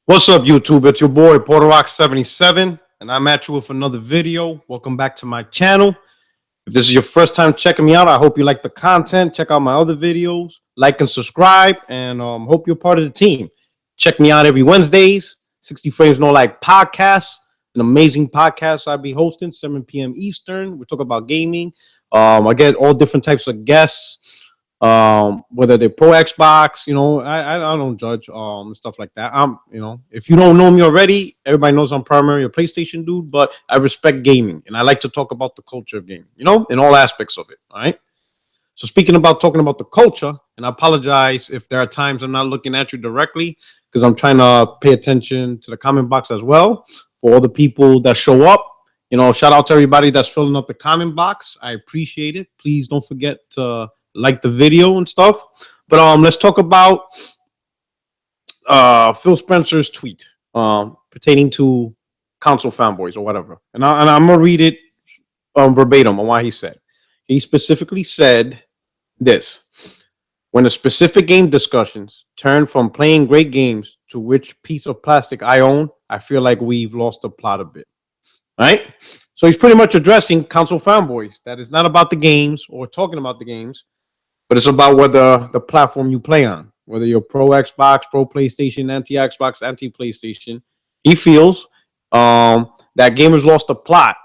What's up, YouTube? It's your boy PorterRock77, and I'm at you with another video. Welcome back to my channel. If this is your first time checking me out, I hope you like the content. Check out my other videos, like and subscribe, and hope you're part of the team. Check me out every Wednesdays, 60 Frames No Like podcast, an amazing podcast I'll be hosting, 7 p.m. Eastern. We talk about gaming. I get all different types of guests. Whether they're pro Xbox, I don't judge stuff like that. If you don't know me already, everybody knows I'm primarily a PlayStation dude, but I respect gaming and I like to talk about the culture of gaming, in all aspects of it. All right. So speaking about talking about the culture, and I apologize if there are times I'm not looking at you directly because I'm trying to pay attention to the comment box as well. For all the people that show up, shout out to everybody that's filling up the comment box. I appreciate it. Please don't forget to like the video and stuff. But let's talk about Phil Spencer's tweet pertaining to console fanboys or whatever. And I'm gonna read it verbatim on what he said. He specifically said this: when the specific game discussions turn from playing great games to which piece of plastic I own, I feel like we've lost the plot a bit. Right? So he's pretty much addressing console fanboys. That is not about the games or talking about the games, but it's about whether the platform you play on, whether you're pro Xbox, pro PlayStation, anti-Xbox, anti-PlayStation. He feels that gamers lost the plot,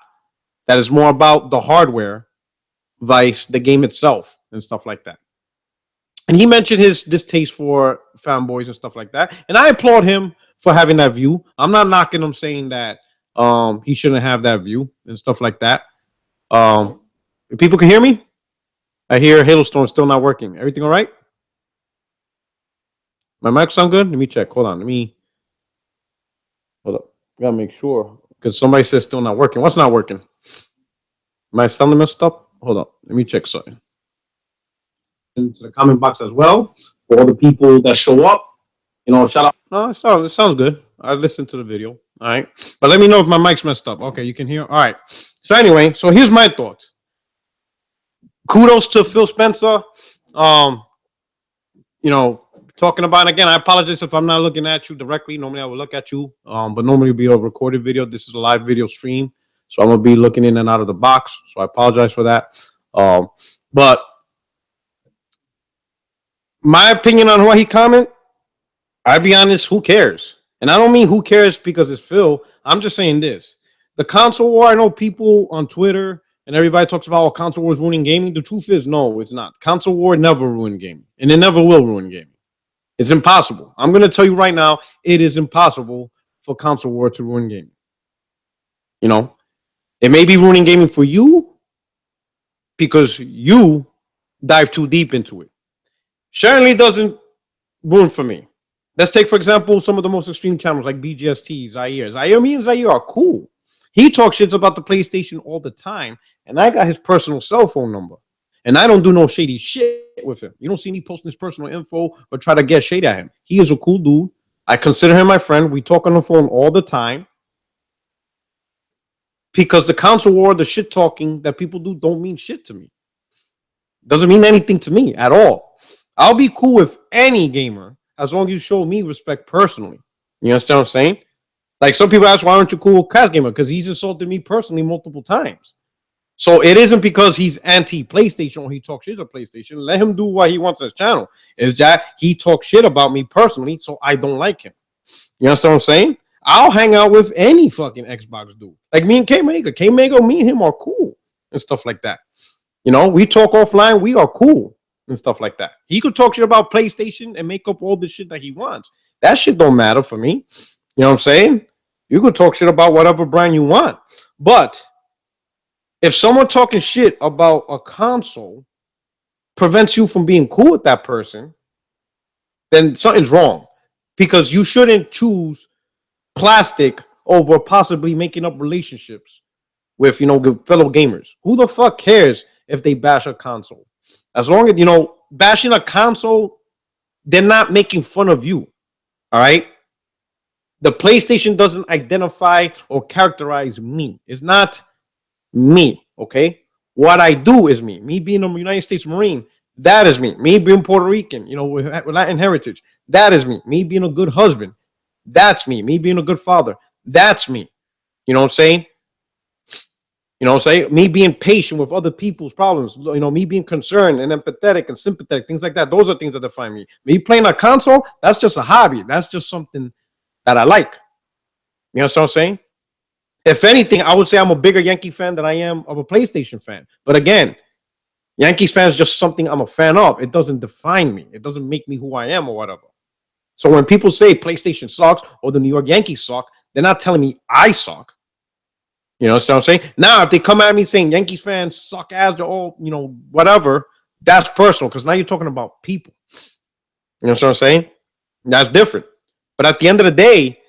that is more about the hardware, vice the game itself and stuff like that. And he mentioned his distaste for fanboys and stuff like that. And I applaud him for having that view. I'm not knocking him, saying that he shouldn't have that view and stuff like that. If people can hear me? I hear Hailstorm still not working. Everything all right? My mic sound good? Let me check. Hold on. Hold up. Gotta make sure, because somebody says still not working. What's not working? Am I sounding messed up? Hold up. Let me check something. Into the comment box as well for all the people that show up. Shout out. No, it sounds good. I listened to the video. All right. But let me know if my mic's messed up. Okay, you can hear. All right. So anyway, so here's my thoughts. Kudos to Phil Spencer. Talking about, again, I apologize if I'm not looking at you directly. Normally I will look at you, but normally it'll be a recorded video. This is a live video stream, so I'm gonna be looking in and out of the box. So I apologize for that. But my opinion on what he comment, I'll be honest, who cares? And I don't mean who cares because it's Phil. I'm just saying this. The console war, I know people on Twitter and everybody talks about console wars ruining gaming. The truth is, no, it's not. Console war never ruined gaming, and it never will ruin gaming. It's impossible. I'm going to tell you right now, it is impossible for console war to ruin gaming. It may be ruining gaming for you because you dive too deep into it. Certainly doesn't ruin for me. Let's take, for example, some of the most extreme channels like BGST, Zaire. Me and Zaire are cool. He talks shit about the PlayStation all the time, and I got his personal cell phone number. And I don't do no shady shit with him. You don't see me posting his personal info or try to get shade at him. He is a cool dude. I consider him my friend. We talk on the phone all the time. Because the console war, the shit talking that people do don't mean shit to me. Doesn't mean anything to me at all. I'll be cool with any gamer as long as you show me respect personally. You understand what I'm saying? Like, some people ask, why aren't you cool with Cass Gamer? Because he's insulted me personally multiple times. So it isn't because he's anti-PlayStation or he talks shit about PlayStation. Let him do what he wants on his channel. It's that he talks shit about me personally, so I don't like him. You understand what I'm saying? I'll hang out with any fucking Xbox dude. Like me and K-Mega. K-Mega, me and him are cool and stuff like that. We talk offline. We are cool and stuff like that. He could talk shit about PlayStation and make up all the shit that he wants. That shit don't matter for me. You know what I'm saying? You could talk shit about whatever brand you want. But if someone talking shit about a console prevents you from being cool with that person, then something's wrong. Because you shouldn't choose plastic over possibly making up relationships with, fellow gamers. Who the fuck cares if they bash a console? As long as, bashing a console, they're not making fun of you. All right? The PlayStation doesn't identify or characterize me. It's not me, okay? What I do is me. Me being a United States Marine, that is me. Me being Puerto Rican, with Latin heritage, that is me. Me being a good husband, That's me. Me being a good father. That's me. You know what I'm saying? You know what I'm saying? Me being patient with other people's problems. You know, me being concerned and empathetic and sympathetic, things like that. Those are things that define me. Me playing a console, that's just a hobby. That's just something that I like. You know what I'm saying? If anything, I would say I'm a bigger Yankee fan than I am of a PlayStation fan. But again, Yankees fan is just something I'm a fan of. It doesn't define me. It doesn't make me who I am or whatever. So when people say PlayStation sucks or the New York Yankees suck, they're not telling me I suck. You know what I'm saying? Now, if they come at me saying Yankees fans suck ass, they're all, you know, whatever, that's personal because now you're talking about people. You know what I'm saying? That's different. But at the end of the day,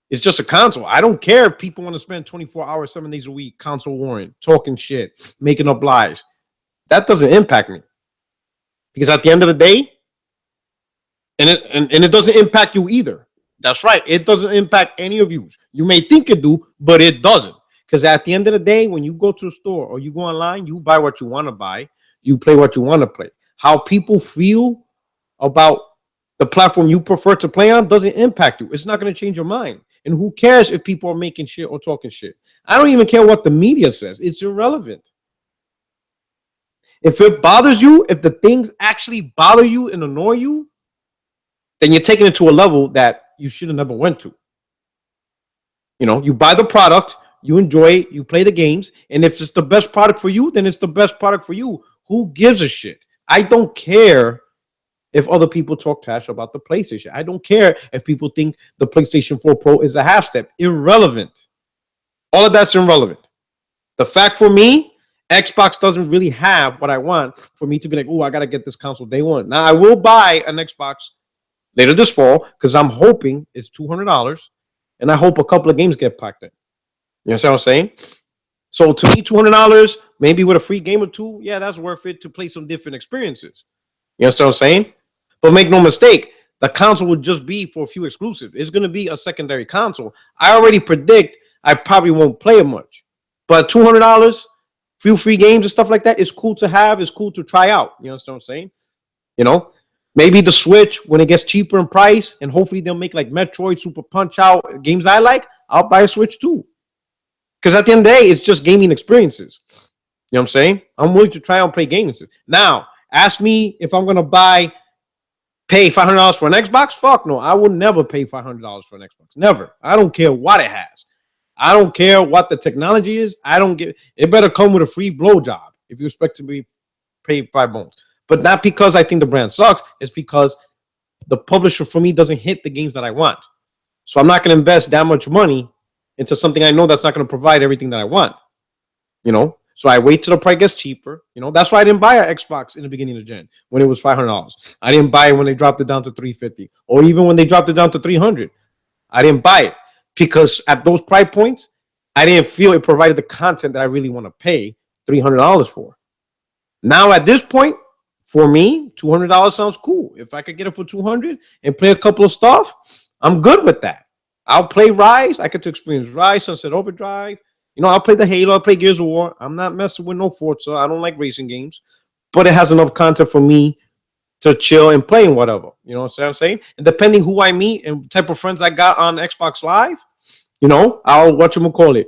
it's just a console. I don't care if people want to spend 24 hours, 7 days a week, console warring, talking shit, making up lies. That doesn't impact me. Because at the end of the day, and it doesn't impact you either. That's right. It doesn't impact any of you. You may think it do, but it doesn't. Because at the end of the day, when you go to a store or you go online, you buy what you want to buy. You play what you want to play. How people feel about the platform you prefer to play on doesn't impact you. It's not going to change your mind. And who cares if people are making shit or talking shit? I don't even care what the media says. It's irrelevant. If it bothers you, if the things actually bother you and annoy you, then you're taking it to a level that you should have never went to. You know, you buy the product, you enjoy it, you play the games, and if it's the best product for you, then it's the best product for you. Who gives a shit? I don't care if other people talk trash about the PlayStation. I don't care if people think the PlayStation 4 Pro is a half step. Irrelevant. All of that's irrelevant. The fact for me, Xbox doesn't really have what I want for me to be like, oh, I got to get this console day one. Now, I will buy an Xbox later this fall because I'm hoping it's $200, and I hope a couple of games get packed in. You know what I'm saying? So to me, $200, maybe with a free game or two, yeah, that's worth it to play some different experiences. You know what I'm saying? But make no mistake, the console would just be for a few exclusives. It's going to be a secondary console. I already predict I probably won't play it much. But $200, few free games and stuff like that, it's cool to have. It's cool to try out. You know what I'm saying? You know? Maybe the Switch, when it gets cheaper in price, and hopefully they'll make like Metroid, Super Punch-Out, games I like, I'll buy a Switch too. Because at the end of the day, it's just gaming experiences. You know what I'm saying? I'm willing to try and play games. Now, ask me if I'm going to pay $500 for an Xbox? Fuck no. I would never pay $500 for an Xbox. Never. I don't care what it has. I don't care what the technology is. I don't give. It better come with a free blowjob if you expect to be paid $5. But not because I think the brand sucks. It's because the publisher for me doesn't hit the games that I want. So I'm not going to invest that much money into something I know that's not going to provide everything that I want. You know? So I wait till the price gets cheaper. You know, that's why I didn't buy an Xbox in the beginning of Gen when it was $500. I didn't buy it when they dropped it down to $350, or even when they dropped it down to $300. I didn't buy it because at those price points, I didn't feel it provided the content that I really want to pay $300 for. Now at this point, for me, $200 sounds cool. If I could get it for $200 and play a couple of stuff, I'm good with that. I'll play Rise. I get to experience Rise, Sunset Overdrive. You know, I'll play the Halo, I'll play Gears of War. I'm not messing with no Forza. I don't like racing games. But it has enough content for me to chill and play and whatever. You know what I'm saying? And depending who I meet and type of friends I got on Xbox Live, you know, I'll whatchamacallit.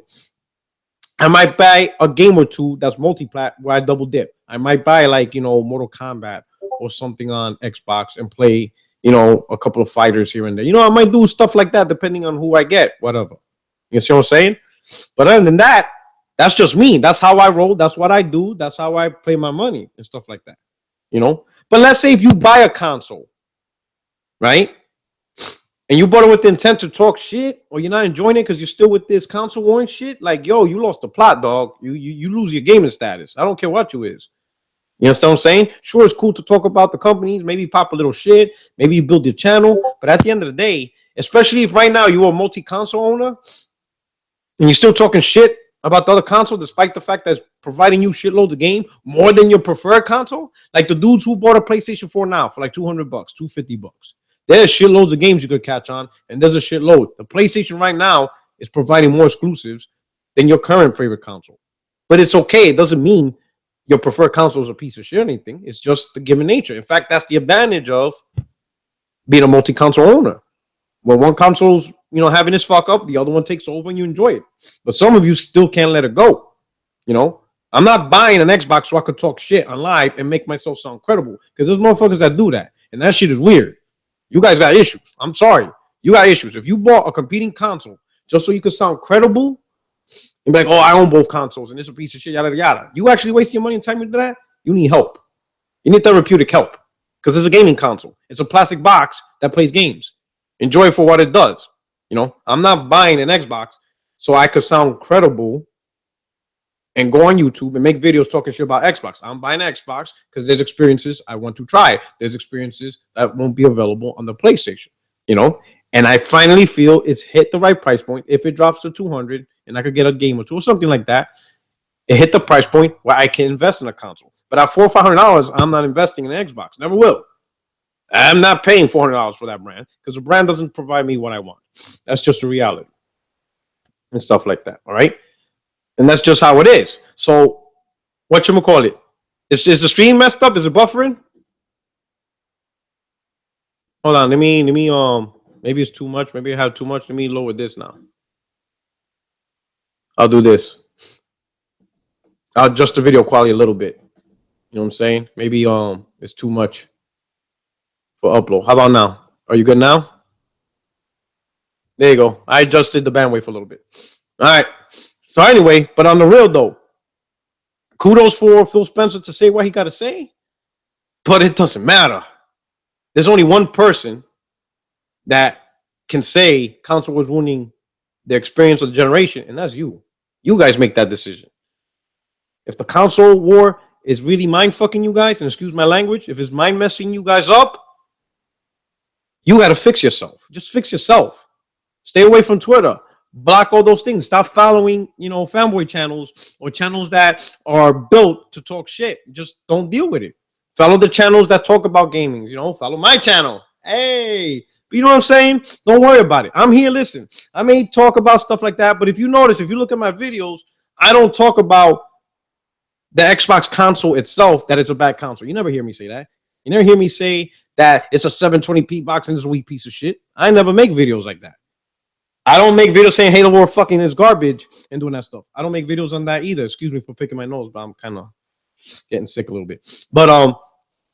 I might buy a game or two that's multi-plat where I double dip. I might buy like, you know, Mortal Kombat or something on Xbox and play, you know, a couple of fighters here and there. You know, I might do stuff like that depending on who I get, whatever. You see what I'm saying? But other than that, that's just me. That's how I roll. That's what I do. That's how I play my money and stuff like that. You know? But let's say if you buy a console, right? And you bought it with the intent to talk shit, or you're not enjoying it because you're still with this console warring shit, like, yo, you lost the plot, dog. You lose your gaming status. I don't care what you is. You understand what I'm saying? Sure, it's cool to talk about the companies, maybe pop a little shit, maybe you build your channel, but at the end of the day, especially if right now you're a multi-console owner, and you're still talking shit about the other console, despite the fact that it's providing you shitloads of game more than your preferred console, like the dudes who bought a PlayStation 4 now for like $200, $250. There's shitloads of games you could catch on, and there's a shitload. The PlayStation right now is providing more exclusives than your current favorite console. But it's okay. It doesn't mean your preferred console is a piece of shit or anything. It's just the given nature. In fact, that's the advantage of being a multi-console owner. When one console's having this fuck up, the other one takes over and you enjoy it. But some of you still can't let it go. I'm not buying an Xbox so I could talk shit on live and make myself sound credible, because there's motherfuckers that do that, and that shit is weird. You guys got issues. I'm sorry. You got issues. If you bought a competing console just so you could sound credible and be like, oh, I own both consoles and it's a piece of shit, yada, yada. You actually waste your money and time into that? You need help. You need therapeutic help, because it's a gaming console. It's a plastic box that plays games. Enjoy it for what it does. I'm not buying an Xbox so I could sound credible and go on YouTube and make videos talking shit about Xbox. I'm buying an Xbox because there's experiences I want to try. There's experiences that won't be available on the PlayStation, And I finally feel it's hit the right price point. If it drops to 200 and I could get a game or two or something like that, it hit the price point where I can invest in a console. But at $400 or $500, I'm not investing in an Xbox. Never will. I'm not paying $400 for that brand because the brand doesn't provide me what I want. That's just a reality and stuff like that. All right. And that's just how it is. So, whatchamacallit? Is the stream messed up? Is it buffering? Hold on. Let me, maybe it's too much. Maybe I have too much. Let me lower this now. I'll do this. I'll adjust the video quality a little bit. You know what I'm saying? Maybe it's too much for upload. How about now? Are you good now? There you go. I adjusted the bandwidth a little bit. All right. So anyway, but on the real though, kudos for Phil Spencer to say what he got to say, but it doesn't matter. There's only one person that can say console was ruining the experience of the generation, and that's you. You guys make that decision. If the console war is really mind fucking you guys, and excuse my language, if it's mind messing you guys up, you got to fix yourself. Just fix yourself. Stay away from Twitter. Block all those things. Stop following, fanboy channels or channels that are built to talk shit. Just don't deal with it. Follow the channels that talk about gaming. Follow my channel. Hey, but you know what I'm saying? Don't worry about it. I'm here. Listen, I may talk about stuff like that, but if you notice, if you look at my videos, I don't talk about the Xbox console itself, that it's a bad console. You never hear me say that. You never hear me say that it's a 720p box and it's a weak piece of shit. I never make videos like that. I don't make videos saying Halo War fucking is garbage and doing that stuff. I don't make videos on that either. Excuse me for picking my nose, but I'm kind of getting sick a little bit. But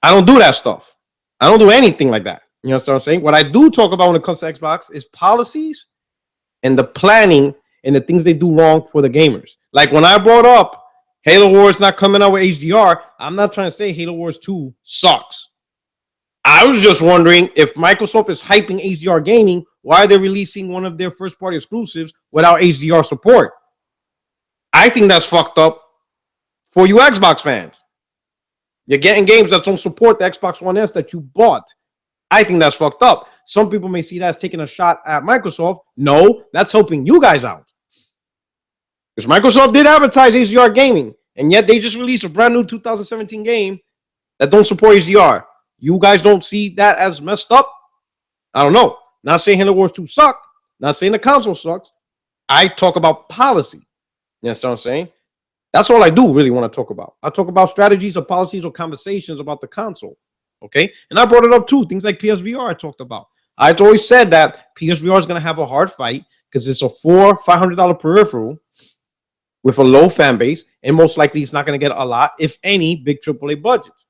I don't do that stuff. I don't do anything like that. You know what I'm saying? What I do talk about when it comes to Xbox is policies and the planning and the things they do wrong for the gamers. Like when I brought up Halo Wars not coming out with HDR, I'm not trying to say Halo Wars 2 sucks. I was just wondering if Microsoft is hyping HDR gaming, why are they releasing one of their first-party exclusives without HDR support? I think that's fucked up for you Xbox fans. You're getting games that don't support the Xbox One S that you bought. I think that's fucked up. Some people may see that as taking a shot at Microsoft. No, that's helping you guys out. Because Microsoft did advertise HDR gaming, and yet they just released a brand new 2017 game that don't support HDR. You guys don't see that as messed up? I don't know. Not saying Halo Wars 2 suck. Not saying the console sucks. I talk about policy. You know what I'm saying? That's all I do really want to talk about. I talk about strategies or policies or conversations about the console. Okay? And I brought it up too. Things like PSVR I talked about. I've always said that PSVR is going to have a hard fight because it's a $400-$500 peripheral with a low fan base, and most likely it's not going to get a lot, if any, big AAA budgets.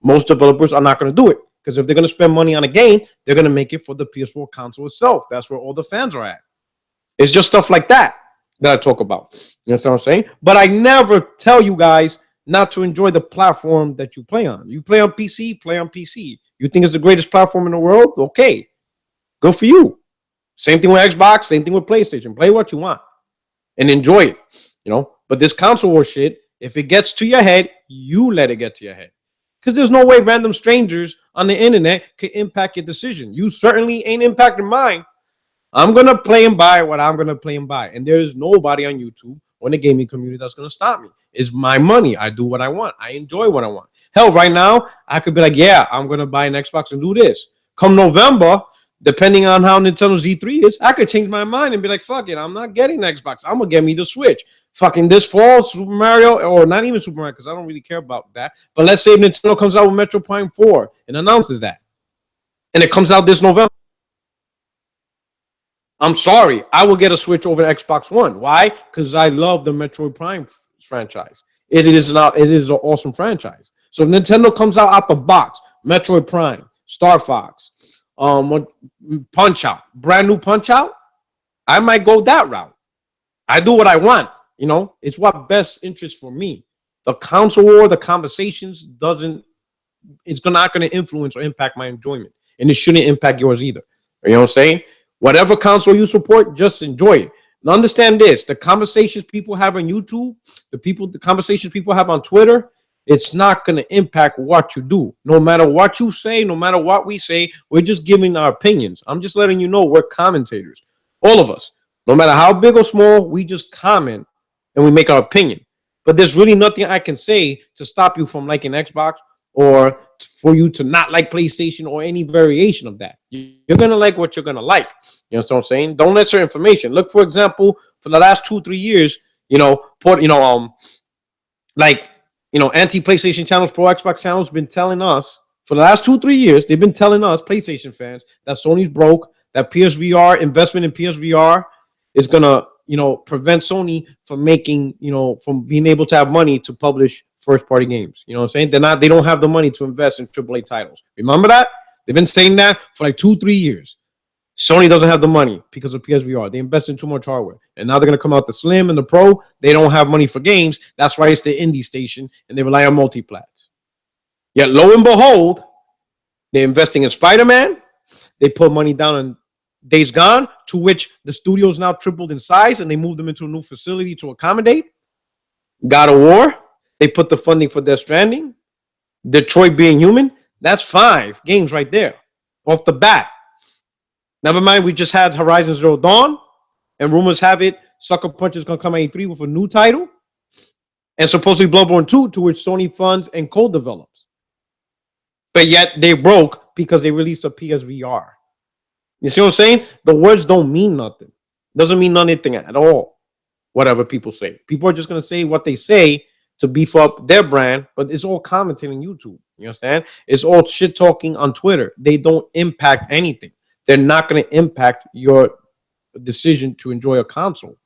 Most developers are not going to do it because if they're going to spend money on a game, they're going to make it for the PS4 console itself. That's where all the fans are at. It's just stuff like that I talk about. You know what I'm saying? But I never tell you guys not to enjoy the platform that you play on. You play on PC, play on PC. You think it's the greatest platform in the world? Okay. Good for you. Same thing with Xbox, same thing with PlayStation. Play what you want and enjoy it. But this console war shit, if it gets to your head, you let it get to your head. Because there's no way random strangers on the internet can impact your decision. You certainly ain't impacting mine. I'm going to play and buy what I'm going to play and buy. And there's nobody on YouTube or in the gaming community that's going to stop me. It's my money. I do what I want. I enjoy what I want. Hell, right now, I could be like, yeah, I'm going to buy an Xbox and do this. Come November, depending on how Nintendo's E3 is, I could change my mind and be like, fuck it, I'm not getting an Xbox. I'm going to get me the Switch. Fucking this fall, Super Mario, or not even Super Mario, because I don't really care about that. But let's say Nintendo comes out with Metro Prime 4 and announces that. And it comes out this November. I'm sorry, I will get a Switch over Xbox One. Why? Because I love the Metroid Prime franchise. It is not. It is an awesome franchise. So Nintendo comes out the box, Metroid Prime, Star Fox, Punch Out, brand new Punch Out. I might go that route. I do what I want. It's what best interest for me. The console war, the conversations doesn't. It's not going to influence or impact my enjoyment, and it shouldn't impact yours either. You know what I'm saying? Whatever console you support, just enjoy it. And understand this: the conversations people have on YouTube, the conversations people have on Twitter, it's not going to impact what you do. No matter what you say, no matter what we say, we're just giving our opinions. I'm just letting you know we're commentators, all of us. No matter how big or small, we just comment and we make our opinion. But there's really nothing I can say to stop you from liking Xbox or for you to not like PlayStation or any variation of that. You're going to like what you're going to like. You know what I'm saying? Don't let your information. Look, for example, for the last 2-3 years, anti-PlayStation channels, pro-Xbox channels been telling us for the last 2-3 years, they've been telling us, PlayStation fans, that Sony's broke, that PSVR, investment in PSVR is going to, prevent Sony from making, from being able to have money to publish first-party games. You know what I'm saying? They don't have the money to invest in AAA titles. Remember that? They've been saying that for like 2-3 years. Sony doesn't have the money because of PSVR. They invested in too much hardware. And now they're going to come out the Slim and the Pro. They don't have money for games. That's why it's the indie station, and they rely on multiplats. Yet, lo and behold, they're investing in Spider-Man. They put money down on Days Gone, to which the studio's now tripled in size, and they moved them into a new facility to accommodate. God of War. They put the funding for Death Stranding. Detroit Being Human. That's 5 games right there off the bat. Never mind, we just had Horizon Zero Dawn, and rumors have it Sucker Punch is going to come at E3 with a new title, and supposedly Bloodborne 2, to which Sony funds and co-develops. But yet they broke because they released a PSVR. You see what I'm saying? The words don't mean nothing. Doesn't mean anything at all, whatever people say. People are just going to say what they say to beef up their brand, but it's all commenting on YouTube. You understand? It's all shit talking on Twitter. They don't impact anything. They're not going to impact your decision to enjoy a console.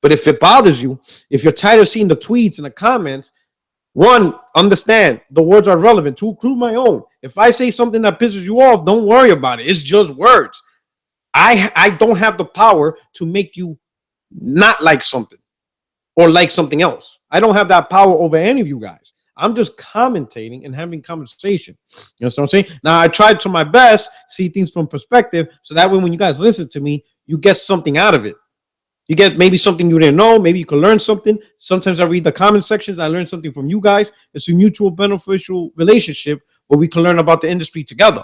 But if it bothers you, if you're tired of seeing the tweets and the comments, one, understand the words are relevant. To include my own. If I say something that pisses you off, don't worry about it. It's just words. I don't have the power to make you not like something or like something else. I don't have that power over any of you guys. I'm just commentating and having conversation. You know what I'm saying? Now, I tried to my best see things from perspective, so that way when you guys listen to me, you get something out of it. You get maybe something you didn't know. Maybe you can learn something. Sometimes I read the comment sections. I learn something from you guys. It's a mutual beneficial relationship where we can learn about the industry together,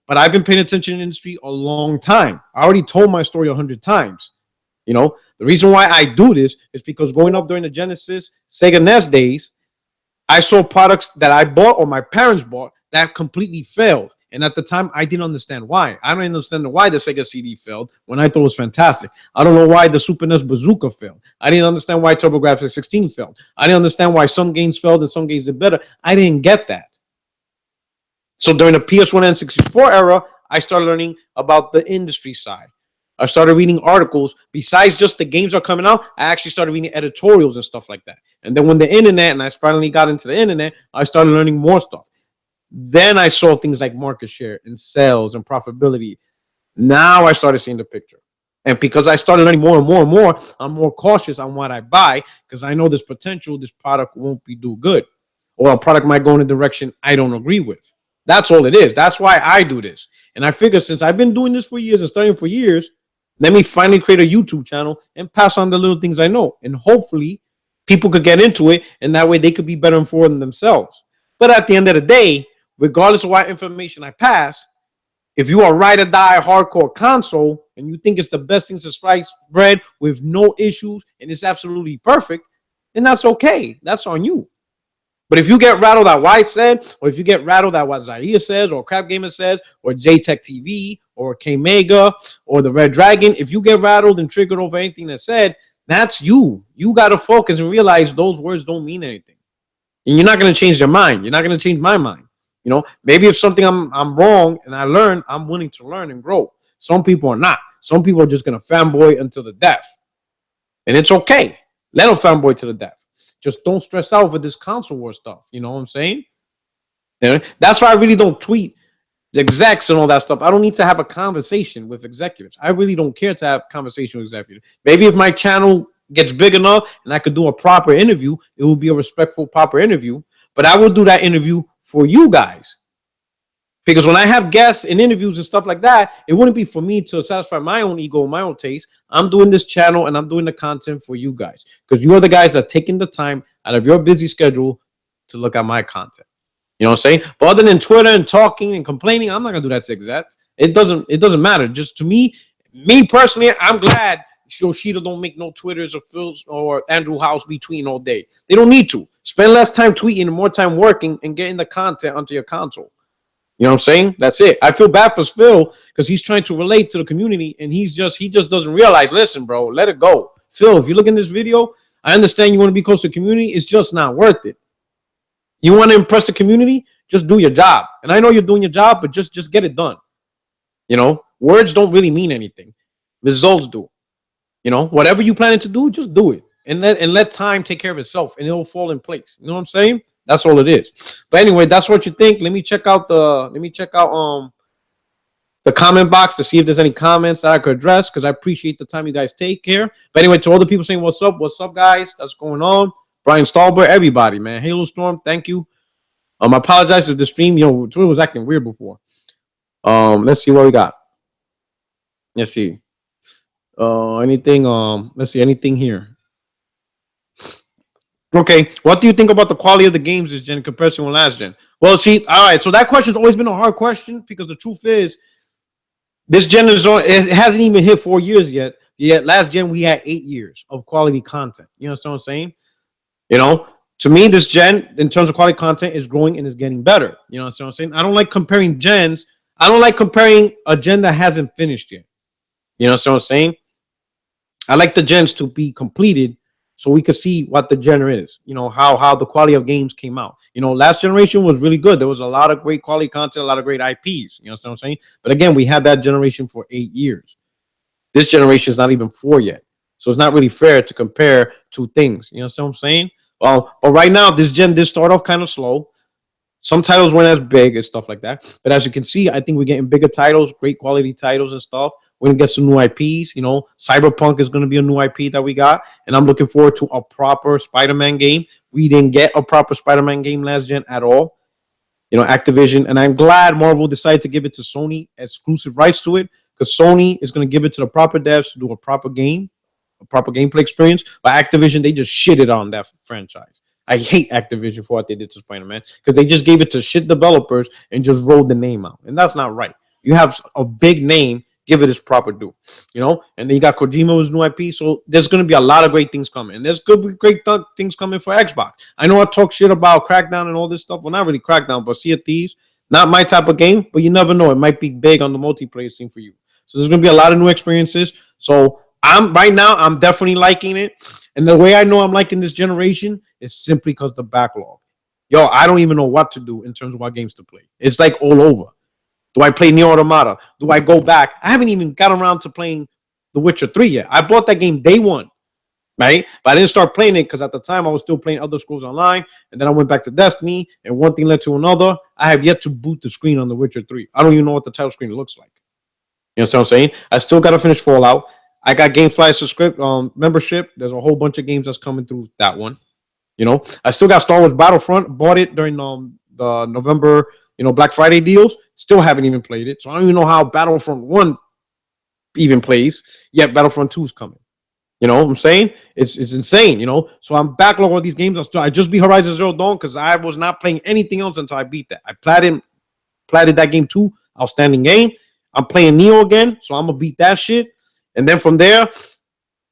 But I've been paying attention to the industry a long time. I already told my story 100 times. The reason why I do this is because growing up during the Genesis, Sega NES days, I saw products that I bought or my parents bought that completely failed. And at the time, I didn't understand why. I don't understand why the Sega CD failed when I thought it was fantastic. I don't know why the Super NES Bazooka failed. I didn't understand why TurboGrafx 16 failed. I didn't understand why some games failed and some games did better. I didn't get that. So during the PS1 and 64 era, I started learning about the industry side. I started reading articles. Besides just the games are coming out, I actually started reading editorials and stuff like that. And then when the internet, and I finally got into the internet, I started learning more stuff. Then I saw things like market share and sales and profitability. Now I started seeing the picture. And because I started learning more and more and more, I'm more cautious on what I buy because I know there's potential this product won't be do good. Or a product might go in a direction I don't agree with. That's all it is. That's why I do this. And I figure since I've been doing this for years and studying for years, let me finally create a YouTube channel and pass on the little things I know. And hopefully people could get into it, and that way they could be better informed themselves. But at the end of the day, regardless of what information I pass, if you are ride or die hardcore console and you think it's the best thing since sliced bread with no issues and it's absolutely perfect, then that's okay. That's on you. But if you get rattled at what I said, or if you get rattled at what Zaire says, or Crap Gamer says, or JTech TV, or K Mega, or the Red Dragon, if you get rattled and triggered over anything that's said, that's you. You got to focus and realize those words don't mean anything. And you're not going to change your mind. You're not going to change my mind. Maybe if something I'm wrong and I learn, I'm willing to learn and grow. Some people are not. Some people are just gonna fanboy until the death, and it's okay. Let them fanboy to the death. Just don't stress out for this console war stuff. You know what I'm saying? That's why I really don't tweet the execs and all that stuff. I don't need to have a conversation with executives. I really don't care to have a conversation with executives. Maybe if my channel gets big enough and I could do a proper interview, it will be a respectful, proper interview. But I will do that interview for you guys. Because when I have guests and interviews and stuff like that, it wouldn't be for me to satisfy my own ego, my own taste. I'm doing this channel and I'm doing the content for you guys. Because you are the guys that are taking the time out of your busy schedule to look at my content. You know what I'm saying? But other than Twitter and talking and complaining, I'm not gonna do that to execs. It doesn't matter. Just to me personally, I'm glad Yoshida don't make no Twitters or Phil's or Andrew House be tweeting all day. They don't need to. Spend less time tweeting and more time working and getting the content onto your console. You know what I'm saying? That's it. I feel bad for Phil because he's trying to relate to the community and he just doesn't realize, listen, bro, let it go. Phil, if you look in this video, I understand you want to be close to the community. It's just not worth it. You want to impress the community? Just do your job. And I know you're doing your job, but just get it done. You know, words don't really mean anything. Results do. You know, whatever you planning to do, just do it. And let time take care of itself and it'll fall in place. You know what I'm saying? That's all it is. But anyway, that's what you think. Let me check out the comment box to see if there's any comments that I could address because I appreciate the time you guys take here. But anyway, to all the people saying what's up, guys? That's going on. Brian Stallberg, everybody, man. Halo Storm, thank you. I apologize if the stream, Twitter was acting weird before. Let's see what we got. Let's see. Let's see, anything here. Okay, what do you think about the quality of the games this gen in comparison with last gen? Well, see, all right, so that question's always been a hard question because the truth is, this gen it hasn't even hit 4 years yet. Yet last gen we had 8 years of quality content. You know what I'm saying? You know, to me, this gen, in terms of quality content, is growing and is getting better. You know what I'm saying? I don't like comparing gens. I don't like comparing a gen that hasn't finished yet. You know what I'm saying? I like the gens to be completed so we could see what the genre is. You know, how the quality of games came out. You know, last generation was really good. There was a lot of great quality content, a lot of great IPs. You know what I'm saying? But again, we had that generation for 8 years. This generation is not even 4 yet. So it's not really fair to compare two things. You know what I'm saying? But right now, this gen did start off kind of slow. Some titles weren't as big and stuff like that. But as you can see, I think we're getting bigger titles, great quality titles and stuff. We're going to get some new IPs. You know, Cyberpunk is going to be a new IP that we got. And I'm looking forward to a proper Spider-Man game. We didn't get a proper Spider-Man game last gen at all. You know, Activision. And I'm glad Marvel decided to give it to Sony exclusive rights to it. Because Sony is going to give it to the proper devs to do a proper game. A proper gameplay experience. But Activision, they just shitted on that franchise. I hate Activision for what they did to Spider-Man because they just gave it to shit developers and just rolled the name out. And that's not right. You have a big name, give it its proper due, you know? And then you got Kojima with his new IP. So there's going to be a lot of great things coming. And there's going to be great things coming for Xbox. I know I talk shit about Crackdown and all this stuff. Well, not really Crackdown, but Sea of Thieves. Not my type of game, but you never know. It might be big on the multiplayer scene for you. So there's going to be a lot of new experiences. So I'm definitely liking it. And the way I know I'm liking this generation is simply because the backlog. Yo, I don't even know what to do in terms of what games to play. It's like all over. Do I play Nier Automata? Do I go back? I haven't even got around to playing The Witcher 3 yet. I bought that game day one, right? But I didn't start playing it because at the time I was still playing Elder Scrolls Online. And then I went back to Destiny. And one thing led to another. I have yet to boot the screen on The Witcher 3. I don't even know what the title screen looks like. You know what I'm saying? I still got to finish Fallout. I got GameFly subscription membership. There's a whole bunch of games that's coming through that one. You know, I still got Star Wars Battlefront. Bought it during the November, Black Friday deals. Still haven't even played it. So I don't even know how Battlefront 1 even plays. Yet Battlefront 2 is coming. You know what I'm saying? It's insane, So I'm backlog all these games. I just beat Horizon Zero Dawn because I was not playing anything else until I beat that. I platted that game too. Outstanding game. I'm playing Neo again, so I'm gonna beat that shit. And then from there,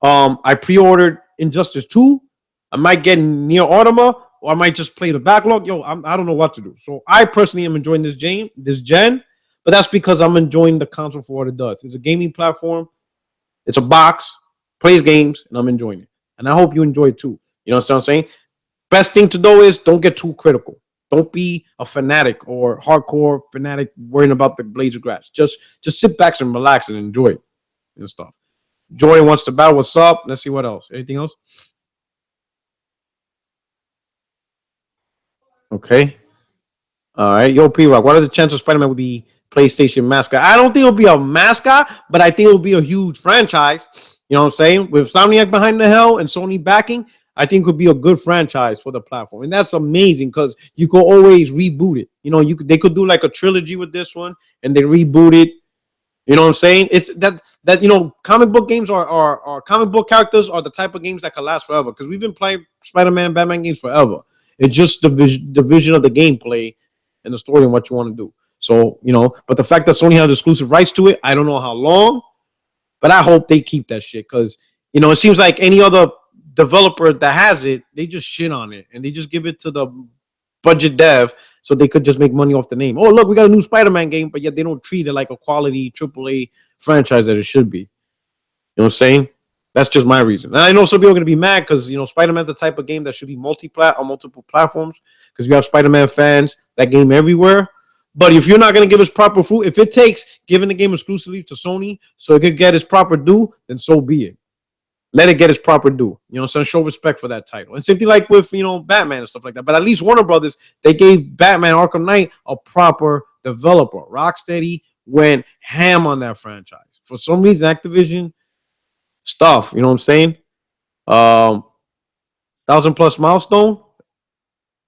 I pre-ordered Injustice 2. I might get Nier Automata, or I might just play the backlog. I don't know what to do. So I personally am enjoying this gen, but that's because I'm enjoying the console for what it does. It's a gaming platform. It's a box, plays games, and I'm enjoying it. And I hope you enjoy it too. You know what I'm saying? Best thing to do is don't get too critical. Don't be a fanatic or hardcore fanatic worrying about the blades of grass. Just sit back and relax and enjoy it and stuff. Jordan wants to battle. What's up? Let's see what else. Anything else? Okay. All right. Yo, P Rock, what are the chances Spider Man will be PlayStation mascot? I don't think it'll be a mascot, but I think it'll be a huge franchise. You know what I'm saying? With Insomniac behind the hell and Sony backing, I think it could be a good franchise for the platform. And that's amazing because you could always reboot it. You know, they could do like a trilogy with this one and they reboot it. You know what I'm saying? It's that comic book games are comic book characters are the type of games that can last forever because we've been playing Spider-Man and Batman games forever. It's just the vision of the gameplay and the story and what you want to do. So, but the fact that Sony has exclusive rights to it, I don't know how long, but I hope they keep that shit because, it seems like any other developer that has it, they just shit on it and they just give it to the budget dev so they could just make money off the name. Oh, look, we got a new Spider-Man game, but yet they don't treat it like a quality AAA franchise that it should be. You know what I'm saying? That's just my reason. And I know some people are going to be mad because, Spider-Man's the type of game that should be multi-plat on multiple platforms because you have Spider-Man fans that game everywhere. But if you're not going to give us proper fruit, if it takes giving the game exclusively to Sony so it could get its proper due, then so be it. Let it get its proper due. So show respect for that title. And same thing like with, Batman and stuff like that. But at least Warner Brothers, they gave Batman Arkham Knight a proper developer. Rocksteady went ham on that franchise. For some reason, Activision stuff, you know what I'm saying? 1,000+ milestone.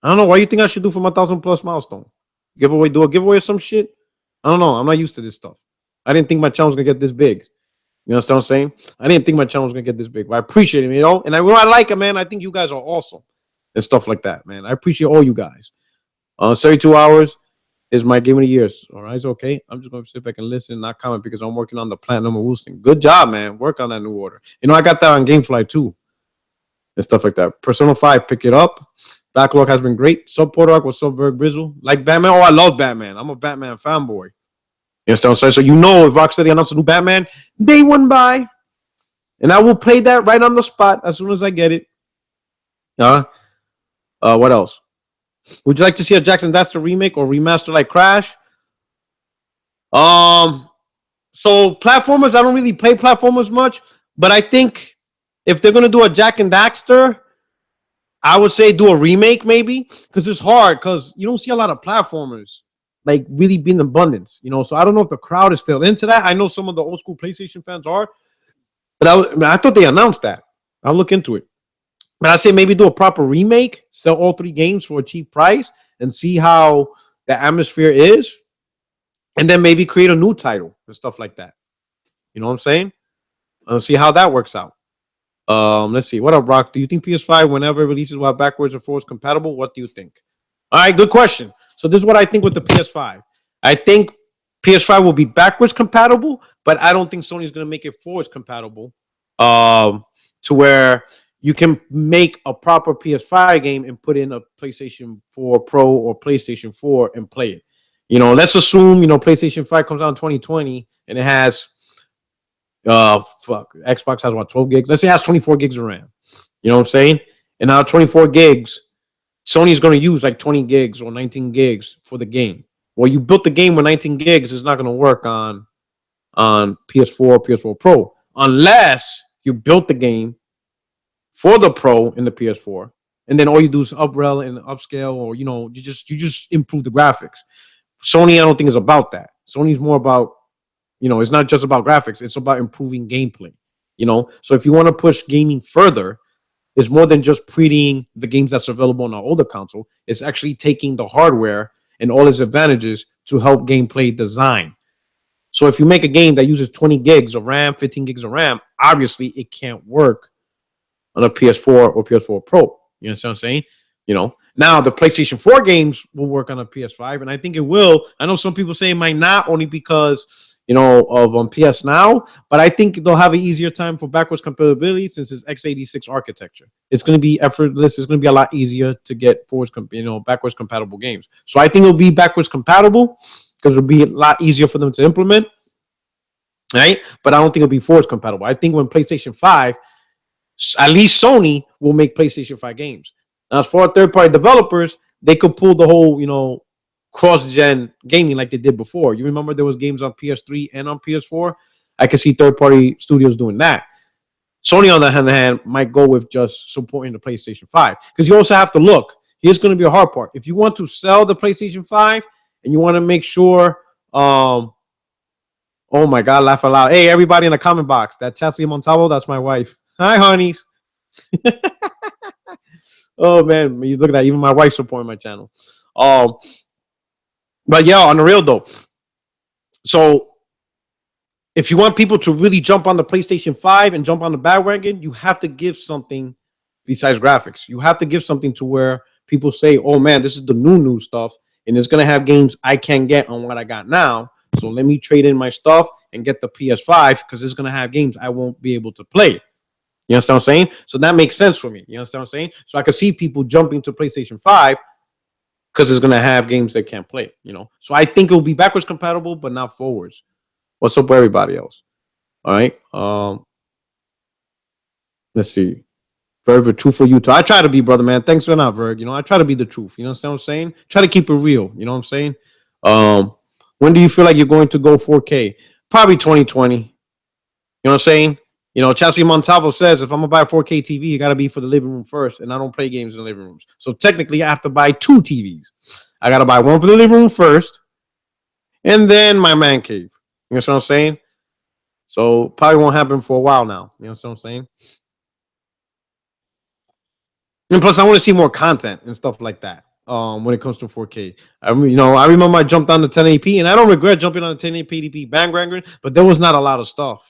I don't know. What do you think I should do for my 1,000+ milestone? Do a giveaway or some shit? I don't know. I'm not used to this stuff. I didn't think my channel was going to get this big. You understand what I'm saying? I didn't think my channel was going to get this big, but I appreciate it, And I like it, man. I think you guys are awesome and stuff like that, man. I appreciate all you guys. 72 hours is my game of the year. All right, it's okay. I'm just going to sit back and listen and not comment because I'm working on the platinum and boosting. Good job, man. Work on that new order. I got that on Gamefly too and stuff like that. Persona 5, pick it up. Backlog has been great. Sub Portark, what's up, Berg Brizzle? Like Batman? Oh, I love Batman. I'm a Batman fanboy. You understand what I'm saying? So if Rocksteady announced a new Batman, day one buy. And I will play that right on the spot as soon as I get it. What else? Would you like to see a Jackson Daxter remake or remaster like Crash? So platformers, I don't really play platformers much, but I think if they're gonna do a Jak and Daxter, I would say do a remake maybe because it's hard because you don't see a lot of platformers like really be in abundance, So I don't know if the crowd is still into that. I know some of the old school PlayStation fans are, but I thought they announced that. I'll look into it. But I say maybe do a proper remake, sell all 3 games for a cheap price, and see how the atmosphere is, and then maybe create a new title and stuff like that. You know what I'm saying? See how that works out. Let's see. What up, Brock? Do you think PS5, whenever it releases, will have backwards or forwards compatible? What do you think? All right, good question. So this is what I think with the PS5. I think PS5 will be backwards compatible, but I don't think Sony is going to make it forwards compatible to where you can make a proper PS5 game and put in a PlayStation 4 Pro or PlayStation 4 and play it. Let's assume, PlayStation 5 comes out in 2020 and it has, Xbox has 12 gigs? Let's say it has 24 gigs of RAM. You know what I'm saying? And now 24 gigs, Sony's going to use like 20 gigs or 19 gigs for the game. Well, you built the game with 19 gigs. It's not going to work on PS4, PS4 Pro, unless you built the game for the Pro in the PS4, and then all you do is uprel and upscale, or you just improve the graphics. Sony, I don't think is about that. Sony's more about, it's not just about graphics. It's about improving gameplay. So if you want to push gaming further, it's more than just prettying the games that's available on our older console. It's actually taking the hardware and all its advantages to help gameplay design. So if you make a game that uses 20 gigs of RAM, 15 gigs of RAM, obviously it can't work on a PS4 or PS4 Pro. You understand what I'm saying? Now the PlayStation 4 games will work on a PS5, and I think it will. I know some people say it might not, only because of PS Now, but I think they'll have an easier time for backwards compatibility since it's x86 architecture. It's going to be effortless. It's going to be a lot easier to get backwards compatible games. So I think it'll be backwards compatible because it'll be a lot easier for them to implement, right? But I don't think it'll be forwards compatible. I think when PlayStation 5, at least Sony will make PlayStation 5 games. Now, as far as third-party developers, they could pull the whole, cross-gen gaming like they did before. You remember there was games on PS3 and on PS4? I could see third-party studios doing that. Sony, on the other hand, might go with just supporting the PlayStation 5. Because you also have to look. Here's going to be a hard part. If you want to sell the PlayStation 5 and you want to make sure, oh my God, laugh aloud. Hey, everybody in the comment box. That Chastity Montalvo, that's my wife. Hi, honeys. Oh, man. You look at that. Even my wife supporting my channel. But yeah, on the real though. So if you want people to really jump on the PlayStation 5 and jump on the bandwagon, you have to give something besides graphics. You have to give something to where people say, oh man, this is the new stuff. And it's going to have games I can't get on what I got now. So let me trade in my stuff and get the PS5 because it's going to have games I won't be able to play. You understand what I'm saying? So that makes sense for me. You understand what I'm saying? So I could see people jumping to PlayStation 5 because it's going to have games they can't play, So I think it'll be backwards compatible, but not forwards. What's up with everybody else? All right. Let's see. Verg, the truth for you too. I try to be, brother, man. Thanks for not, Verg. I try to be the truth. You know what I'm saying? Try to keep it real. You know what I'm saying? When do you feel like you're going to go 4K? Probably 2020. You know what I'm saying? Chastity Montalvo says if I'm gonna buy a 4K TV, it gotta be for the living room first, and I don't play games in the living rooms. So technically, I have to buy 2 TVs. I gotta buy one for the living room first, and then my man cave. You know what I'm saying? So probably won't happen for a while now. You know what I'm saying? And plus, I want to see more content and stuff like that. When it comes to 4K, I remember I jumped on the 1080p, and I don't regret jumping on the 1080p bandwagon, but there was not a lot of stuff,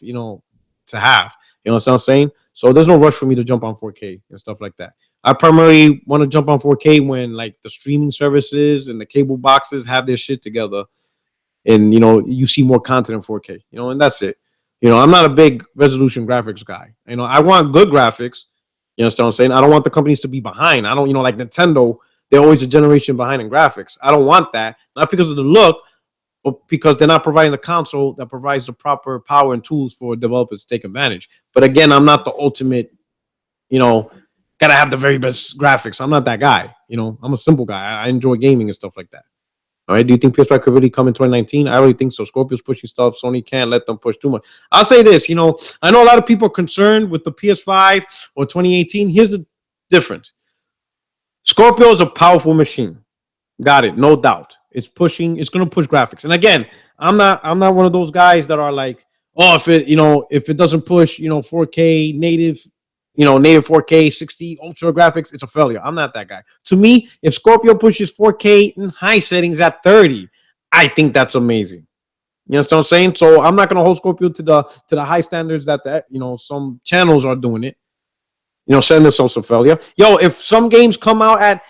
to have. You know what I'm saying? So there's no rush for me to jump on 4K and stuff like that. I primarily want to jump on 4K when like the streaming services and the cable boxes have their shit together, and you see more content in 4K. And that's it. I'm not a big resolution graphics guy. I want good graphics. You understand what I'm saying? I don't want the companies to be behind. I don't, like Nintendo, they're always a generation behind in graphics. I don't want that. Not because of the look, but because they're not providing a console that provides the proper power and tools for developers to take advantage. But again, I'm not the ultimate, gotta have the very best graphics. I'm not that guy. I'm a simple guy. I enjoy gaming and stuff like that. All right. Do you think PS5 could really come in 2019? I really think so. Scorpio's pushing stuff. Sony can't let them push too much. I'll say this, I know a lot of people are concerned with the PS5 or 2018. Here's the difference. Scorpio is a powerful machine. Got it. No doubt. It's going to push graphics. And again, I'm not one of those guys that are like, oh, if it doesn't push, 4K native, native 4K 60 ultra graphics, it's a failure. I'm not that guy. To me, if Scorpio pushes 4K in high settings at 30, I think that's amazing. You understand what I'm saying? So I'm not going to hold Scorpio to the high standards that some channels are doing it. Send themselves a failure. Yo, if some games come out at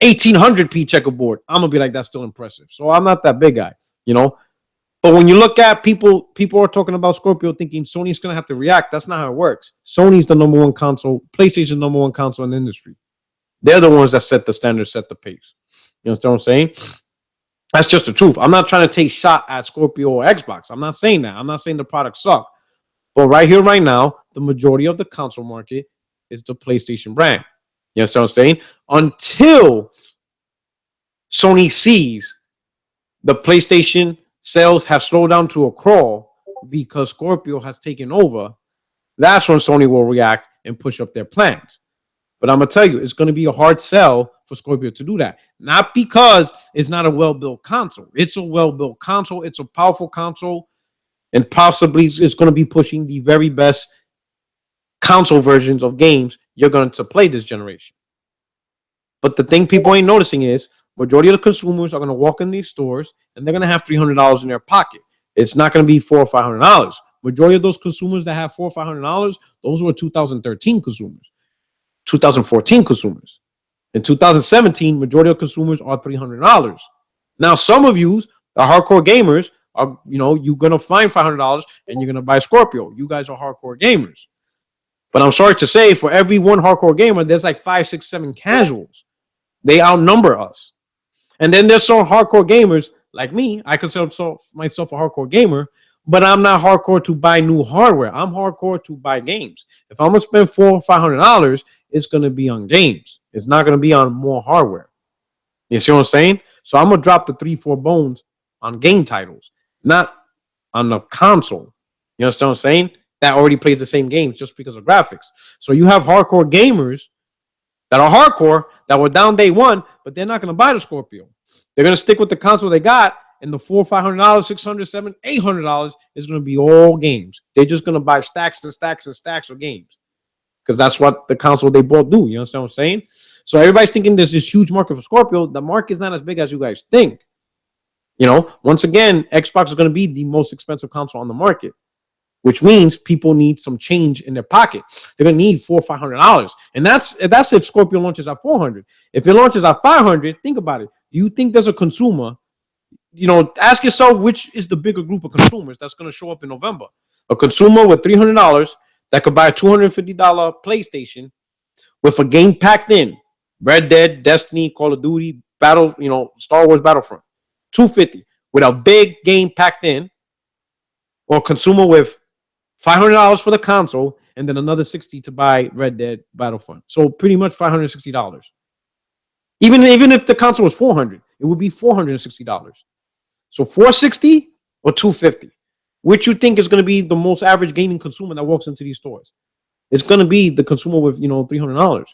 1800p checkerboard, I'm gonna be like, that's still impressive. So I'm not that big guy, But when you look at people are talking about Scorpio thinking Sony's gonna have to react. That's not how it works. Sony's the number one console, PlayStation's number one console in the industry. They're the ones that set the standard, set the pace. You understand what I'm saying? That's just the truth. I'm not trying to take shot at Scorpio or Xbox. I'm not saying that. I'm not saying the products suck. But right here, right now, the majority of the console market is the PlayStation brand. You understand what I'm saying? Until Sony sees the PlayStation sales have slowed down to a crawl because Scorpio has taken over, that's when Sony will react and push up their plans. But I'm going to tell you, it's going to be a hard sell for Scorpio to do that. Not because it's not a well-built console. It's a well-built console. It's a powerful console. And possibly it's going to be pushing the very best console versions of games you're going to play this generation. But the thing people ain't noticing is majority of the consumers are going to walk in these stores and they're going to have $300 in their pocket. It's not going to be $400 or $500. Majority of those consumers that have $400 or $500, those were 2013 consumers, 2014 consumers. In 2017, majority of consumers are $300. Now, some of you are hardcore gamers. You're going to find $500 and you're going to buy Scorpio. You guys are hardcore gamers. But I'm sorry to say, for every one hardcore gamer, there's like 5, 6, 7 casuals. They outnumber us. And then there's some hardcore gamers like me. I consider myself a hardcore gamer, but I'm not hardcore to buy new hardware. I'm hardcore to buy games. If I'm going to spend $400 or $500, it's going to be on games. It's not going to be on more hardware. You see what I'm saying? So I'm gonna drop the 3-4 bones on game titles, not on the console. You understand what I'm saying? That already plays the same games just because of graphics. So you have hardcore gamers that are hardcore that were down day one, but they're not gonna buy the Scorpio. They're gonna stick with the console they got, and the $400, $500, $600, $700, $800 is gonna be all games. They're just gonna buy stacks and stacks and stacks of games because that's what the console they bought do. You understand what I'm saying? So everybody's thinking there's this huge market for Scorpio. The market is not as big as you guys think. You know, once again, Xbox is going to be the most expensive console on the market, which means people need some change in their pocket. They're going to need $400 or $500, and that's if Scorpio launches at $400. If it launches at $500, think about it. Do you think there's a consumer? You know, ask yourself which is the bigger group of consumers that's going to show up in November. A consumer with $300 that could buy a $250 PlayStation with a game packed in. Red Dead, Destiny, Call of Duty, Battle, you know, Star Wars Battlefront. $250 with a big game packed in, or consumer with $500 for the console and then another $60 to buy Red Dead Battlefront. So pretty much $560. Even if the console was $400, it would be $460. So $460 or $250. Which you think is going to be the most average gaming consumer that walks into these stores? It's going to be the consumer with, you know, $300.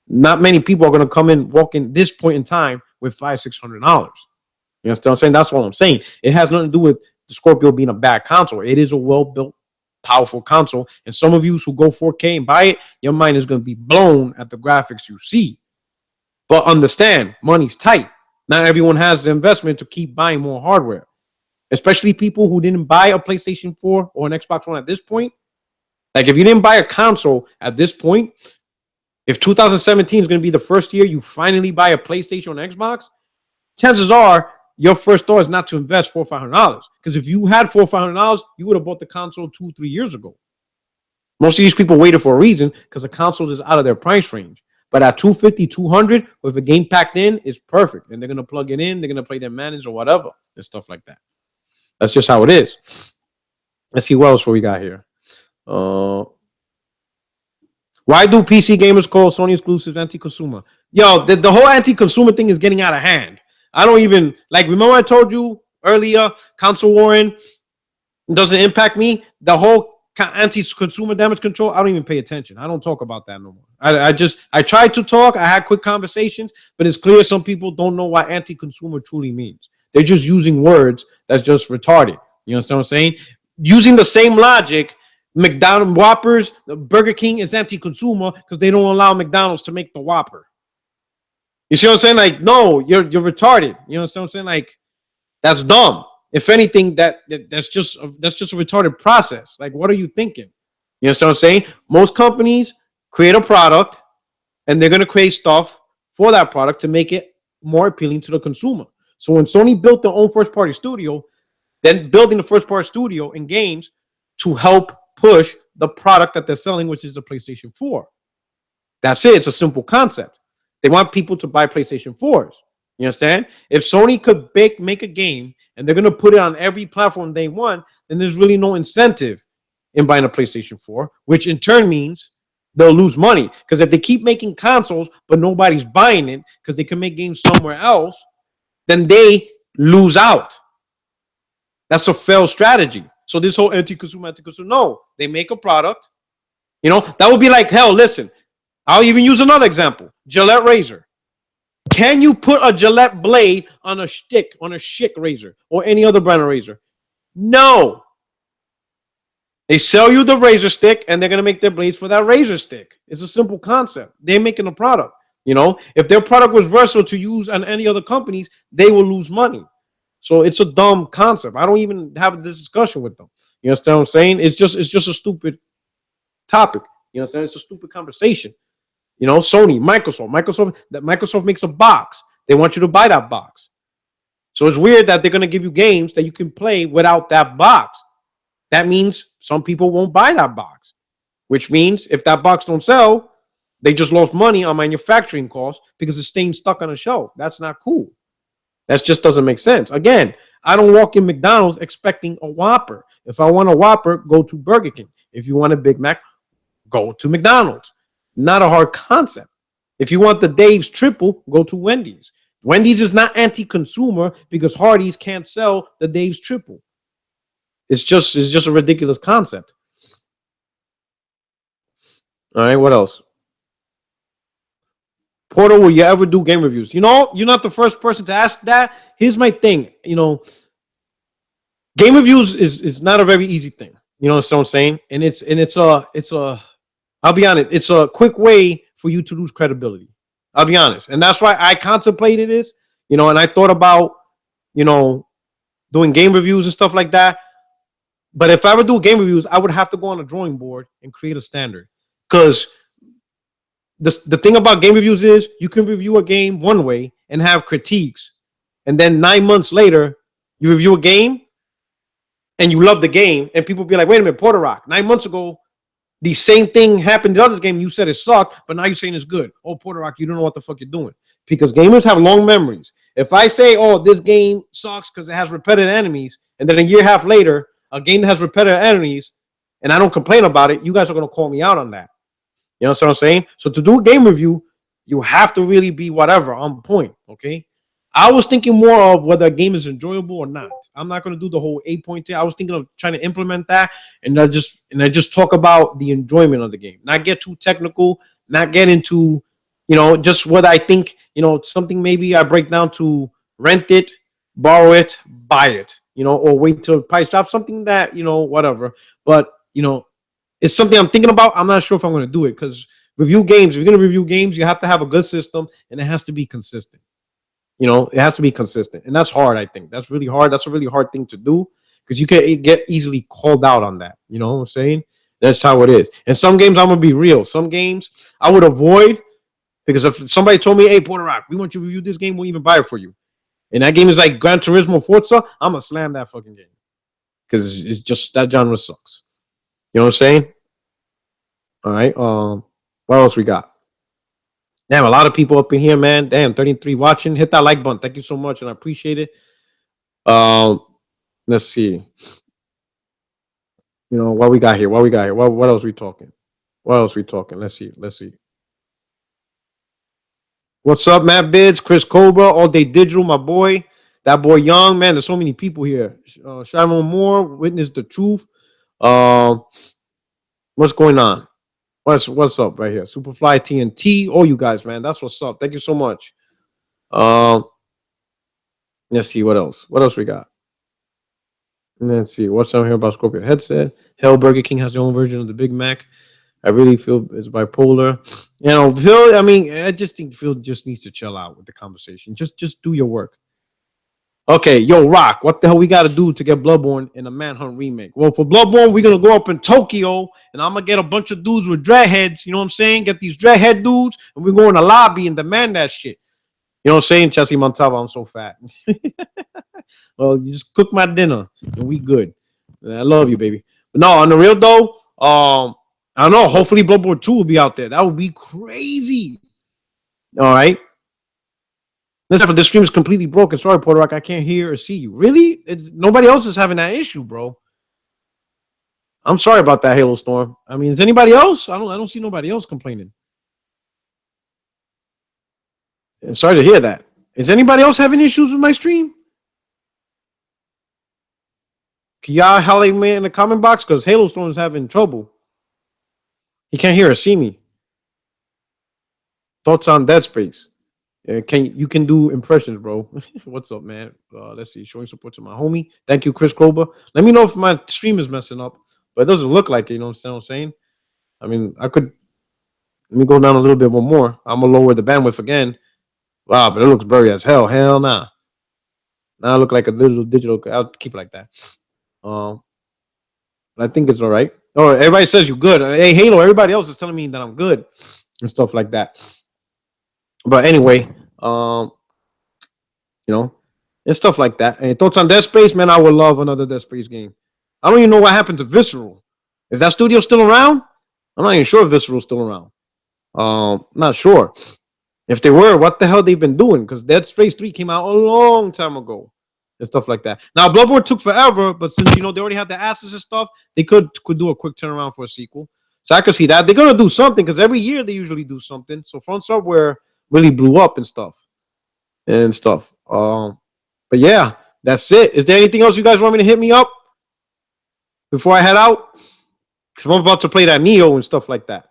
Not many people are going to come in, walk in this point in time with $500, $600. You understand what I'm saying? That's all I'm saying. It has nothing to do with the Scorpio being a bad console. It is a well-built, powerful console. And some of you who go 4K and buy it, your mind is going to be blown at the graphics you see. But understand, money's tight. Not everyone has the investment to keep buying more hardware, especially people who didn't buy a PlayStation 4 or an Xbox One at this point. Like, if you didn't buy a console at this point, if 2017 is going to be the first year you finally buy a PlayStation or an Xbox, chances are your first thought is not to invest $400 or $500. Because if you had $400 or $500, you would have bought the console 2-3 years ago. Most of these people waited for a reason because the consoles is out of their price range. But at $250, $200, with a game packed in, it's perfect. And they're going to plug it in. They're going to play their manage or whatever and stuff like that. That's just how it is. Let's see what else we got here. Why do PC gamers call Sony exclusives anti-consumer? Yo, the whole anti-consumer thing is getting out of hand. I don't even, like, remember I told you earlier, console warring doesn't impact me? The whole anti-consumer damage control, I don't even pay attention. I don't talk about that no more. I tried to talk. I had quick conversations, but it's clear some people don't know what anti-consumer truly means. They're just using words that's just retarded. You understand what I'm saying? Using the same logic, McDonald's Whoppers, Burger King is anti-consumer because they don't allow McDonald's to make the Whopper. You see what I'm saying? Like, no, you're retarded. You understand what I'm saying? Like, that's dumb. If anything, that's just a retarded process. Like, what are you thinking? You understand what I'm saying? Most companies create a product and they're going to create stuff for that product to make it more appealing to the consumer. So when Sony built their own first-party studio, then building the first-party studio in games to help push the product that they're selling, which is the PlayStation 4. That's it. It's a simple concept. They want people to buy PlayStation 4s. You understand? If Sony could make a game and they're going to put it on every platform they want, then there's really no incentive in buying a PlayStation 4, which in turn means they'll lose money. Because if they keep making consoles, but nobody's buying it because they can make games somewhere else, then they lose out. That's a failed strategy. So this whole anti-consumer, no, they make a product. You know, that would be like, hell, listen, I'll even use another example. Gillette razor. Can you put a Gillette blade on a stick, on a Schick razor or any other brand of razor? No. They sell you the razor stick and they're going to make their blades for that razor stick. It's a simple concept. They're making a product. You know, if their product was versatile to use on any other companies, they will lose money. So it's a dumb concept. I don't even have this discussion with them. You understand what I'm saying? It's just a stupid topic. You understand? It's a stupid conversation. You know, Sony, Microsoft makes a box. They want you to buy that box. So it's weird that they're going to give you games that you can play without that box. That means some people won't buy that box, which means if that box don't sell, they just lost money on manufacturing costs because it's staying stuck on a shelf. That's not cool. That just doesn't make sense. Again, I don't walk in McDonald's expecting a Whopper. If I want a Whopper, go to Burger King. If you want a Big Mac, go to McDonald's. Not a hard concept. If you want the Dave's triple, go to Wendy's. Wendy's is not anti-consumer because Hardee's can't sell the Dave's triple. It's just a ridiculous concept. All right, what else? Porter, will you ever do game reviews? You know, you're not the first person to ask that. Here's my thing. You know, game reviews is not a very easy thing. You know what I'm saying? And it's a I'll be honest, it's a quick way for you to lose credibility. I'll be honest. And that's why I contemplated this, you know, and I thought about, you know, doing game reviews and stuff like that. But if I ever do game reviews, I would have to go on a drawing board and create a standard. Because the thing about game reviews is you can review a game one way and have critiques. And then 9 months later, you review a game and you love the game. And people be like, wait a minute, Porter Rock, 9 months ago, the same thing happened in the other game. You said it sucked, but now you're saying it's good. Oh, Porter Rock, you don't know what the fuck you're doing. Because gamers have long memories. If I say, oh, this game sucks because it has repetitive enemies, and then a year and a half later, a game that has repetitive enemies, and I don't complain about it, you guys are going to call me out on that. You know what I'm saying? So to do a game review, you have to really be whatever on point, okay? I was thinking more of whether a game is enjoyable or not. I'm not going to do the whole 8.2. I was thinking of trying to implement that, and I just talk about the enjoyment of the game, not get too technical, not get into, you know, just what I think, you know, something maybe I break down to rent it, borrow it, buy it, you know, or wait till the price drop, something that, you know, whatever. But, you know, it's something I'm thinking about. I'm not sure if I'm going to do it because review games, if you're going to review games, you have to have a good system and it has to be consistent. You know, it has to be consistent. And that's hard, I think. That's really hard. That's a really hard thing to do because you can get easily called out on that. You know what I'm saying? That's how it is. And some games, I'm going to be real. Some games I would avoid because if somebody told me, hey, Porter Rock, we want you to review this game, we'll even buy it for you. And that game is like Gran Turismo Forza, I'm going to slam that fucking game because it's just that genre sucks. You know what I'm saying? All right. What else we got? Damn, a lot of people up in here, man. Damn, 33 watching. Hit that like button. Thank you so much, and I appreciate it. Let's see. You know what we got here. What else we talking? Let's see. What's up, Matt Bids, Chris Cobra, All Day Digital, my boy. That boy Young, man. There's so many people here. Sharon Moore, Witness the Truth. What's going on? What's up right here? Superfly TNT. All you guys, man. That's what's up. Thank you so much. Let's see what else. What else we got? Let's see. What's down here about Scorpio headset? Hell, Burger King has their own version of the Big Mac. I really feel it's bipolar. You know, Phil, I mean, I just think Phil just needs to chill out with the conversation. Just do your work. Okay, yo, Rock, what the hell we got to do to get Bloodborne in a Manhunt remake? Well, for Bloodborne, we're going to go up in Tokyo, and I'm going to get a bunch of dudes with dreadheads, you know what I'm saying? Get these dreadhead dudes, and we go in the lobby and demand that shit. You know what I'm saying? Chelsea Montava, I'm so fat. Well, you just cook my dinner, and we good. I love you, baby. But no, on the real, though, I don't know. Hopefully, Bloodborne 2 will be out there. That would be crazy. All right. Listen, this stream is completely broken. Sorry, Porter Rock, I can't hear or see you. Really? Nobody else is having that issue, bro. I'm sorry about that, Halo Storm. I mean, is anybody else? I don't see nobody else complaining. And sorry to hear that. Is anybody else having issues with my stream? Can y'all holler me in the comment box? Because Halo Storm is having trouble. He can't hear or see me. Thoughts on Dead Space? You can do impressions, bro. What's up, man? Let's see. Showing support to my homie. Thank you, Chris Krober. Let me know if my stream is messing up, but it doesn't look like it. You know what I'm saying? I mean, I could. Let me go down a little bit more. I'm gonna lower the bandwidth again. Wow, but it looks blurry as hell. Hell nah. Now I look like a little digital. I'll keep it like that. I think it's all right. Oh, everybody says you're good. Hey, Halo. Everybody else is telling me that I'm good and stuff like that. But anyway, you know, and stuff like that. And thoughts on Dead Space, man, I would love another Dead Space game. I don't even know what happened to Visceral. Is that studio still around? I'm not even sure if Visceral's still around. Not sure. If they were, what the hell they've been doing? Because Dead Space 3 came out a long time ago and stuff like that. Now, Bloodborne took forever, but since, you know, they already had the assets and stuff, they could do a quick turnaround for a sequel. So I could see that. They're going to do something because every year they usually do something. So Front Software really blew up and stuff. and stuff. But yeah, that's it. Is there anything else you guys want me to hit me up before I head out? Because I'm about to play that Neo and stuff like that.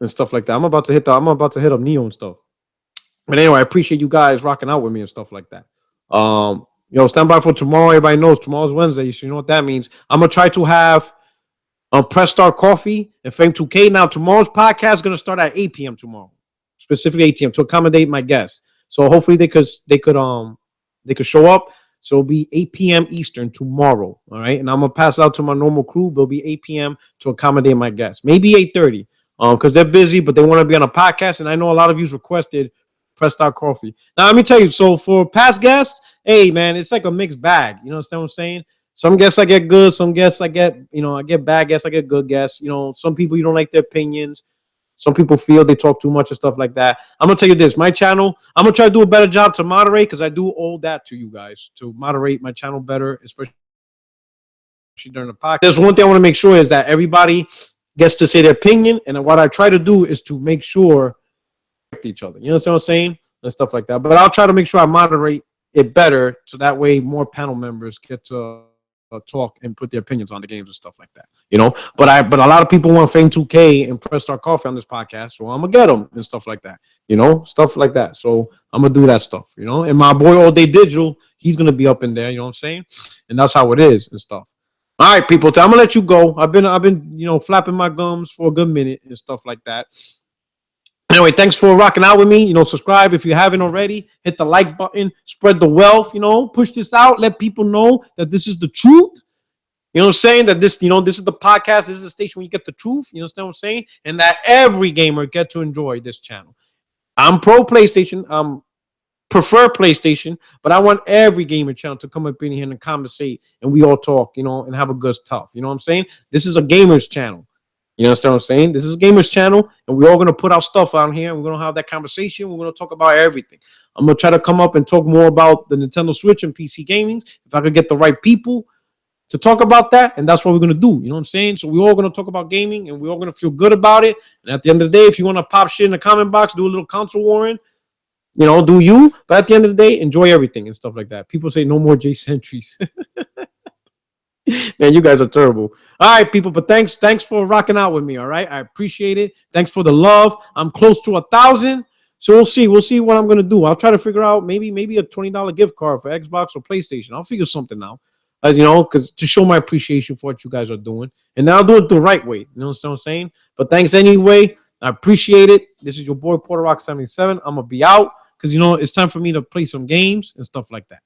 And stuff like that. I'm about to hit up Neo and stuff. But anyway, I appreciate you guys rocking out with me and stuff like that. Stand by for tomorrow. Everybody knows tomorrow's Wednesday, so you know what that means. I'm gonna try to have Press Start Coffee and Fame 2K. Now tomorrow's podcast is gonna start at 8 p.m. tomorrow, specifically 8 p.m. to accommodate my guests. So hopefully they could show up. So it'll be 8 p.m. Eastern tomorrow. All right, and I'm gonna pass out to my normal crew. It'll be 8 p.m. to accommodate my guests. Maybe 8:30. Because they're busy, but they want to be on a podcast, and I know a lot of you requested Press Start Coffee. Now let me tell you. So for past guests, hey man, it's like a mixed bag. You know what I'm saying? Some guests I get good, some guests I get, I get bad guests, I get good guests. Some people you don't like their opinions. Some people feel they talk too much and stuff like that. I'm gonna tell you this: my channel, I'm gonna try to do a better job to moderate because I do owe that to you guys to moderate my channel better, especially during the podcast. There's one thing I want to make sure is that everybody gets to say their opinion, and what I try to do is to make sure each other. You know what I'm saying? And stuff like that. But I'll try to make sure I moderate it better so that way more panel members get to talk and put their opinions on the games and stuff like that. But a lot of people want Fame 2K and Press Start Coffee on this podcast, so I'm gonna get them and stuff like that. Stuff like that. So I'm gonna do that stuff. And my boy All Day Digital, he's gonna be up in there. You know what I'm saying? And that's how it is and stuff. All right, people. I'm gonna let you go. I've been flapping my gums for a good minute and stuff like that. Anyway, thanks for rocking out with me. Subscribe if you haven't already. Hit the like button. Spread the wealth. Push this out. Let people know that this is the truth. You know what I'm saying? That this is the podcast. This is the station where you get the truth. You understand what I'm saying? And that every gamer get to enjoy this channel. I'm pro PlayStation. Prefer PlayStation, but I want every gamer channel to come up in here and conversate, and we all talk, and have a good stuff. You know what I'm saying? This is a gamers channel. You understand what I'm saying? This is a gamers channel, and we're all going to put our stuff out here, and we're going to have that conversation. We're going to talk about everything. I'm going to try to come up and talk more about the Nintendo Switch and PC gaming. If I could get the right people to talk about that, and that's what we're going to do. You know what I'm saying? So we're all going to talk about gaming, and we're all going to feel good about it. And at the end of the day, if you want to pop shit in the comment box, do a little console warring, do you. But at the end of the day, enjoy everything and stuff like that. People say no more J Sentries. Man, you guys are terrible. All right, people, but thanks for rocking out with me. All right, I appreciate it. Thanks for the love. I'm close to 1,000, so we'll see what I'm gonna do. I'll try to figure out maybe a $20 gift card for Xbox or PlayStation. I'll figure something out, as because to show my appreciation for what you guys are doing, and then I'll do it the right way. You know what I'm saying? But thanks anyway. I appreciate it. This is your boy Porter Rock 77. I'm gonna be out because it's time for me to play some games and stuff like that.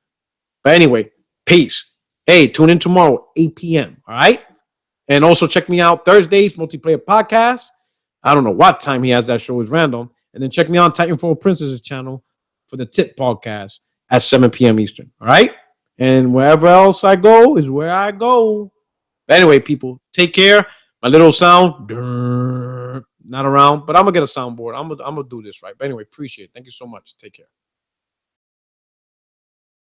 But anyway, peace. Hey, tune in tomorrow, 8 p.m. All right? And also check me out Thursdays, Multiplayer Podcast. I don't know what time he has that show is random. And then check me out on Titanfall Princess's channel for the Tip Podcast at 7 p.m. Eastern. All right? And wherever else I go is where I go. But anyway, people, take care. My little sound, not around, but I'm going to get a soundboard. I'm gonna do this right. But anyway, appreciate it. Thank you so much. Take care.